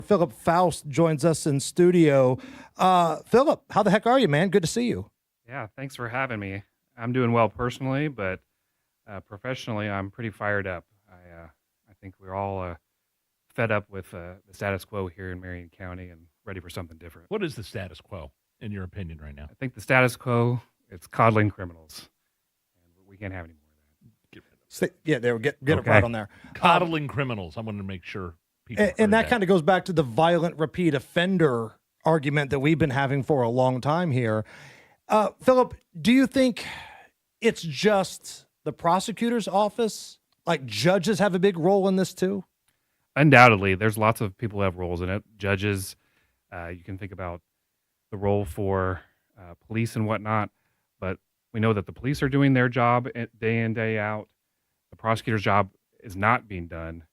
Philip Foust joins us in studio. Philip, how the heck are you, man? Good to see you. Yeah, thanks for having me. I'm doing well personally, but professionally, I'm pretty fired up. I think we're all fed up with the status quo here in Marion County and ready for something different. What is the status quo, in your opinion, right now? I think the status quo, it's coddling criminals, and we can't have any more of that. Get it right on there. Coddling criminals. I wanted to make sure people and that kind of goes back to the violent repeat offender argument that we've been having for a long time here. Philip, do you think it's just the prosecutor's office? Like judges have a big role in this too? Undoubtedly, there's lots of people who have roles in it. Judges, you can think about the role for police and whatnot, but we know that the police are doing their job day in, day out. The prosecutor's job is not being done.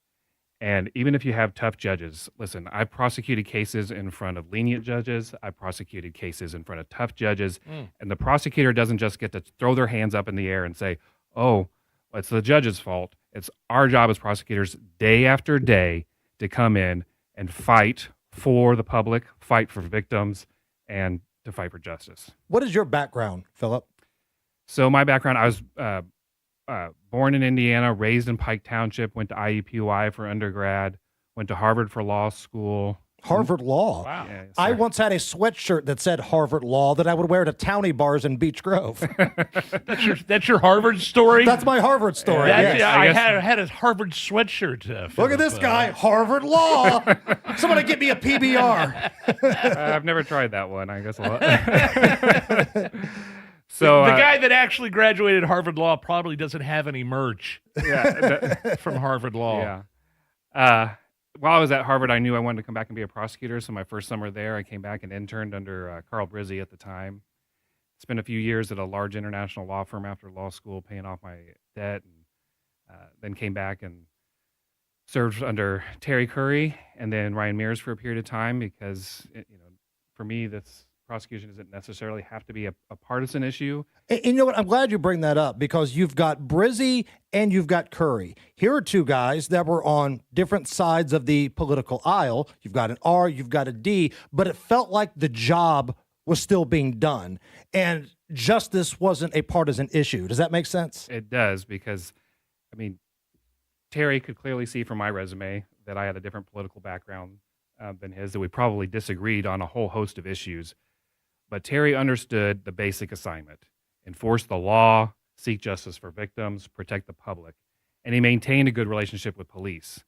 And even if you have tough judges, listen, I've prosecuted cases in front of lenient judges. I've prosecuted cases in front of tough judges. And the prosecutor doesn't just get to throw their hands up in the air and say, oh, it's the judge's fault. It's our job as prosecutors day after day to come in and fight for the public, fight for victims, and to fight for justice. What is your background, Philip? So my background, I was born in Indiana, raised in Pike Township, went to IUPUI for undergrad, went to Harvard for law school. Harvard Law. Wow. Yeah, I once had a sweatshirt that said Harvard Law that I would wear to townie bars in Beach Grove. That's your Harvard story? That's my Harvard story. Yes. I had a Harvard sweatshirt. Look at this guy, Harvard Law. Somebody get me a PBR. I've never tried that one. I guess I'll... So the guy that actually graduated Harvard Law probably doesn't have any merch from Harvard Law. Yeah. While I was at Harvard, I knew I wanted to come back and be a prosecutor. So my first summer there, I came back and interned under Carl Brizzi at the time. Spent a few years at a large international law firm after law school, paying off my debt, and then came back and served under Terry Curry and then Ryan Mears for a period of time because, for me, this prosecution doesn't necessarily have to be a partisan issue. And you know what? I'm glad you bring that up because you've got Brizzi and you've got Curry. Here are two guys that were on different sides of the political aisle. You've got an R, you've got a D, but it felt like the job was still being done and justice wasn't a partisan issue. Does that make sense? It does because, Terry could clearly see from my resume that I had a different political background than his, that we probably disagreed on a whole host of issues. But Terry understood the basic assignment: enforce the law, seek justice for victims, protect the public. And he maintained a good relationship with police.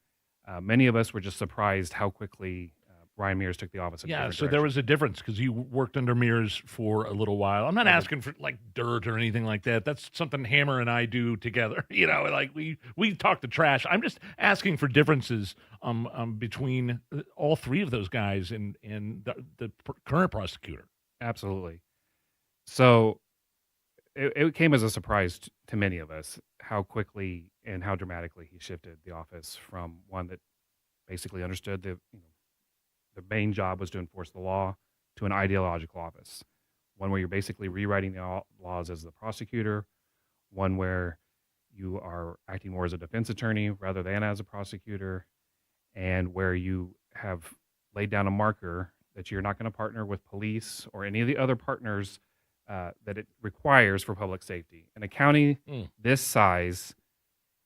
Many of us were just surprised how quickly Ryan Mears took the office. So there was a difference because you worked under Mears for a little while. I'm not asking for like dirt or anything like that. That's something Hammer and I do together. Like we talk the trash. I'm just asking for differences between all three of those guys and the current prosecutor. Absolutely. So it came as a surprise to many of us how quickly and how dramatically he shifted the office from one that basically understood the main job was to enforce the law to an ideological office, one where you're basically rewriting the laws as the prosecutor, one where you are acting more as a defense attorney rather than as a prosecutor, and where you have laid down a marker that you're not going to partner with police or any of the other partners that it requires for public safety. In a county this size,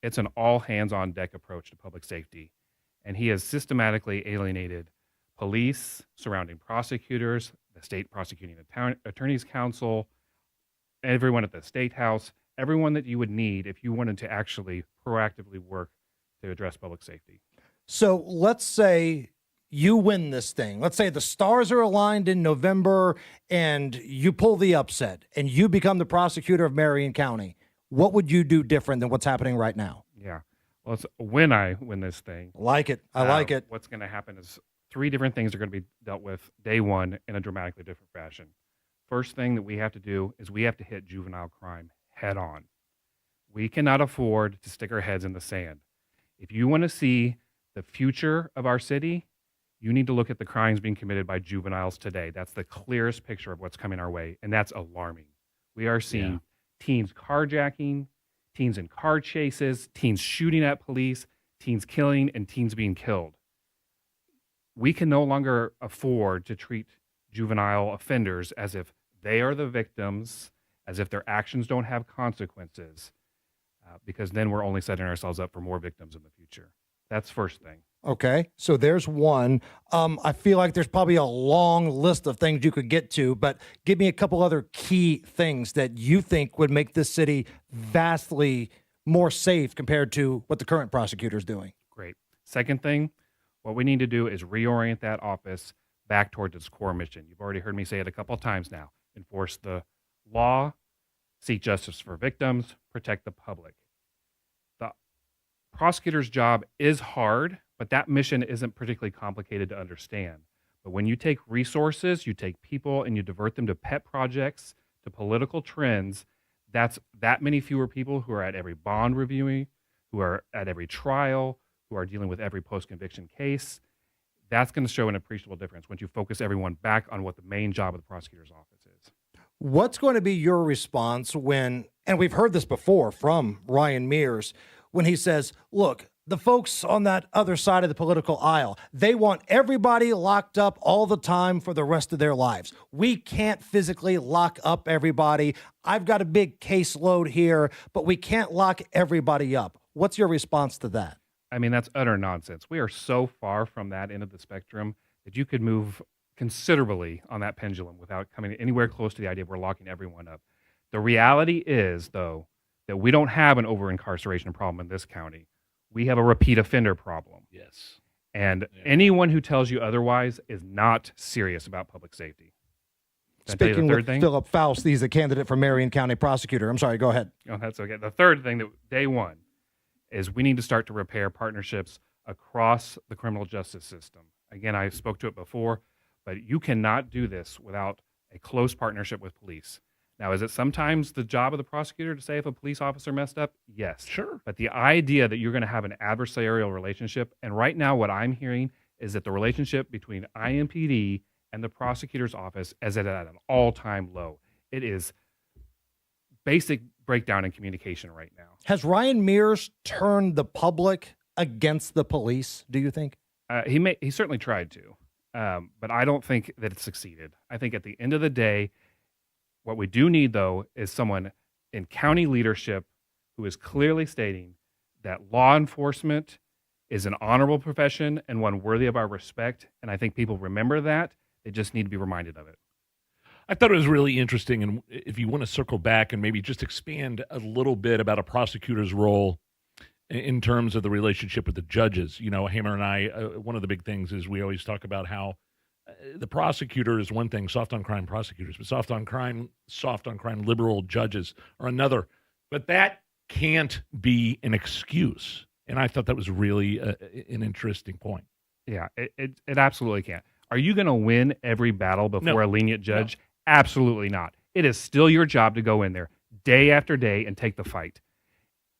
it's an all-hands-on-deck approach to public safety. And he has systematically alienated police, surrounding prosecutors, the state prosecuting attorney's council, everyone at the statehouse, everyone that you would need if you wanted to actually proactively work to address public safety. So let's say you win this thing. Let's say the stars are aligned in November and you pull the upset and you become the prosecutor of Marion County. What would you do different than what's happening right now? Yeah. Well, it's when I win this thing. Like it. I like it. What's going to happen is three different things are going to be dealt with day one in a dramatically different fashion. First thing that we have to do is we have to hit juvenile crime head on. We cannot afford to stick our heads in the sand. If you want to see the future of our city, you need to look at the crimes being committed by juveniles today. That's the clearest picture of what's coming our way, and that's alarming. We are seeing teens carjacking, teens in car chases, teens shooting at police, teens killing, and teens being killed. we can no longer afford to treat juvenile offenders as if they are the victims, as if their actions don't have consequences, because then we're only setting ourselves up for more victims in the future. That's first thing. Okay, so there's one. I feel like there's probably a long list of things you could get to, but give me a couple other key things that you think would make this city vastly more safe compared to what the current prosecutor's doing. Great. Second thing, what we need to do is reorient that office back towards its core mission. You've already heard me say it a couple of times now. Enforce the law, seek justice for victims, protect the public. The prosecutor's job is hard, but that mission isn't particularly complicated to understand. But when you take resources, you take people, and you divert them to pet projects, to political trends, that's that many fewer people who are at every bond reviewing, who are at every trial, who are dealing with every post-conviction case. That's going to show an appreciable difference once you focus everyone back on what the main job of the prosecutor's office is. What's going to be your response when, and we've heard this before from Ryan Mears, when he says, look, the folks on that other side of the political aisle, they want everybody locked up all the time for the rest of their lives. We can't physically lock up everybody. I've got a big caseload here, but we can't lock everybody up. What's your response to that? I mean, that's utter nonsense. We are so far from that end of the spectrum that you could move considerably on that pendulum without coming anywhere close to the idea of we're locking everyone up. The reality is, though, that we don't have an over-incarceration problem in this county. We have a repeat offender problem. Yes. And anyone who tells you otherwise is not serious about public safety. Speaking with Philip Foust, he's a candidate for Marion County prosecutor. I'm sorry, go ahead. Oh, that's okay. The third thing that day one is we need to start to repair partnerships across the criminal justice system. Again, I spoke to it before, but you cannot do this without a close partnership with police. Now, is it sometimes the job of the prosecutor to say if a police officer messed up? Yes. Sure. But the idea that you're going to have an adversarial relationship, and right now what I'm hearing is that the relationship between IMPD and the prosecutor's office is at an all-time low. It is basic breakdown in communication right now. Has Ryan Mears turned the public against the police, do you think? He certainly tried to, but I don't think that it succeeded. I think at the end of the day, what we do need, though, is someone in county leadership who is clearly stating that law enforcement is an honorable profession and one worthy of our respect. And I think people remember that. They just need to be reminded of it. I thought it was really interesting. And if you want to circle back and maybe just expand a little bit about a prosecutor's role in terms of the relationship with the judges. You know, Hammer and I, one of the big things is we always talk about how the prosecutor is one thing, soft on crime prosecutors, but soft on crime liberal judges are another. But that can't be an excuse. And I thought that was really an interesting point. Yeah, it absolutely can't. Are you going to win every battle before a lenient judge? No. Absolutely not. It is still your job to go in there day after day and take the fight.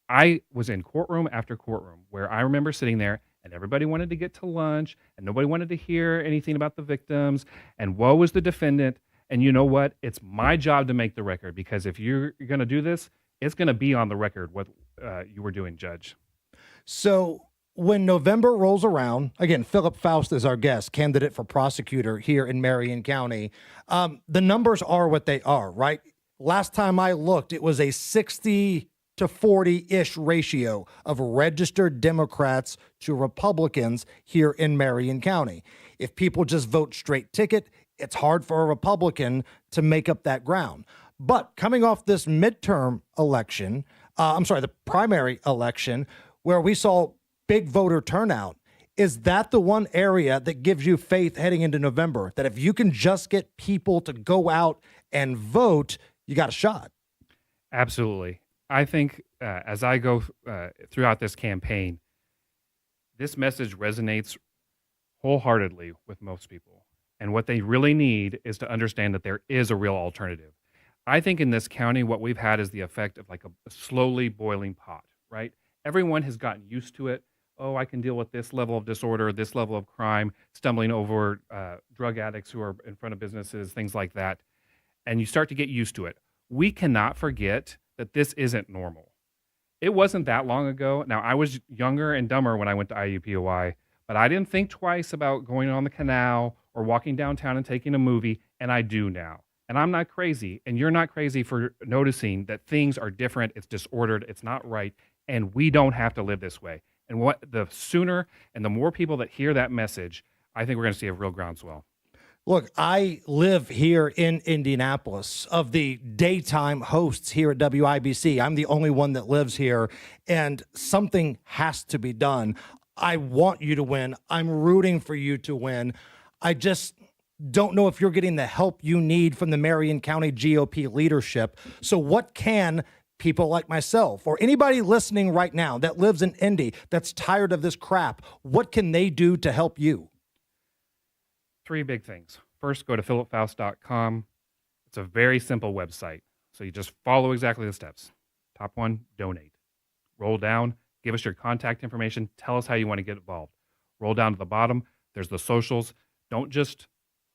I was in courtroom after courtroom where I remember sitting there and everybody wanted to get to lunch and nobody wanted to hear anything about the victims and woe was the defendant. And you know what? It's my job to make the record, because if you're going to do this, it's going to be on the record what you were doing, Judge. So when November rolls around, again, Philip Foust is our guest, candidate for prosecutor here in Marion County. The numbers are what they are, right? Last time I looked, it was a 60 to 40-ish ratio of registered Democrats to Republicans here in Marion County. If people just vote straight ticket, it's hard for a Republican to make up that ground. But coming off this midterm election, the primary election, where we saw big voter turnout, is that the one area that gives you faith heading into November, that if you can just get people to go out and vote, you got a shot? Absolutely. I think as I go throughout this campaign, this message resonates wholeheartedly with most people. And what they really need is to understand that there is a real alternative. I think in this county, what we've had is the effect of like a slowly boiling pot, right? Everyone has gotten used to it. Oh, I can deal with this level of disorder, this level of crime, stumbling over drug addicts who are in front of businesses, things like that. And you start to get used to it. We cannot forget that this isn't normal. It wasn't that long ago. Now, I was younger and dumber when I went to IUPOI, But I didn't think twice about going on the canal or walking downtown and taking a movie, and I do now. And I'm not crazy, and you're not crazy for noticing that things are different, it's disordered, it's not right, and we don't have to live this way. And what the sooner and the more people that hear that message, I think we're going to see a real groundswell. Look, I live here in Indianapolis. Of the daytime hosts here at WIBC, I'm the only one that lives here, and something has to be done. I want you to win. I'm rooting for you to win. I just don't know if you're getting the help you need from the Marion County GOP leadership. So what can people like myself or anybody listening right now that lives in Indy that's tired of this crap, what can they do to help you? 3 big things. First, go to philipfoust.com. It's a very simple website. So you just follow exactly the steps. Top 1, donate. Roll down, give us your contact information. Tell us how you want to get involved. Roll down to the bottom. There's the socials. Don't just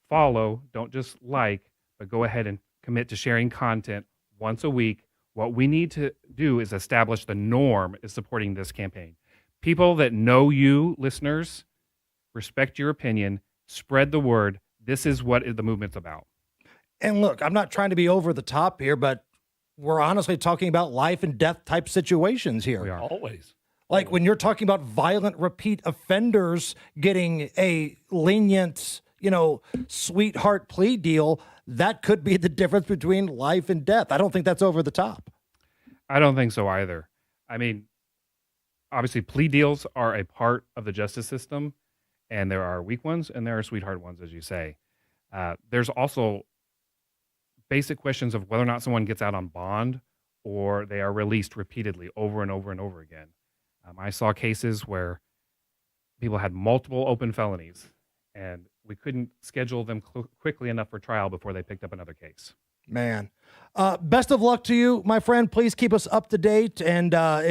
follow, don't just like, but go ahead and commit to sharing content once a week. What we need to do is establish the norm is supporting this campaign. People that know you, listeners, respect your opinion, spread the word. This is what the movement's about. And look, I'm not trying to be over the top here, but we're honestly talking about life and death type situations here. We are. Always. Like when you're talking about violent repeat offenders getting a lenient, sweetheart plea deal, that could be the difference between life and death. I don't think that's over the top. I don't think so either. I mean, obviously plea deals are a part of the justice system, and there are weak ones and there are sweetheart ones, as you say. There's also basic questions of whether or not someone gets out on bond or they are released repeatedly over and over and over again. I saw cases where people had multiple open felonies and we couldn't schedule them quickly enough for trial before they picked up another case. Man, best of luck to you, my friend. Please keep us up to date. And if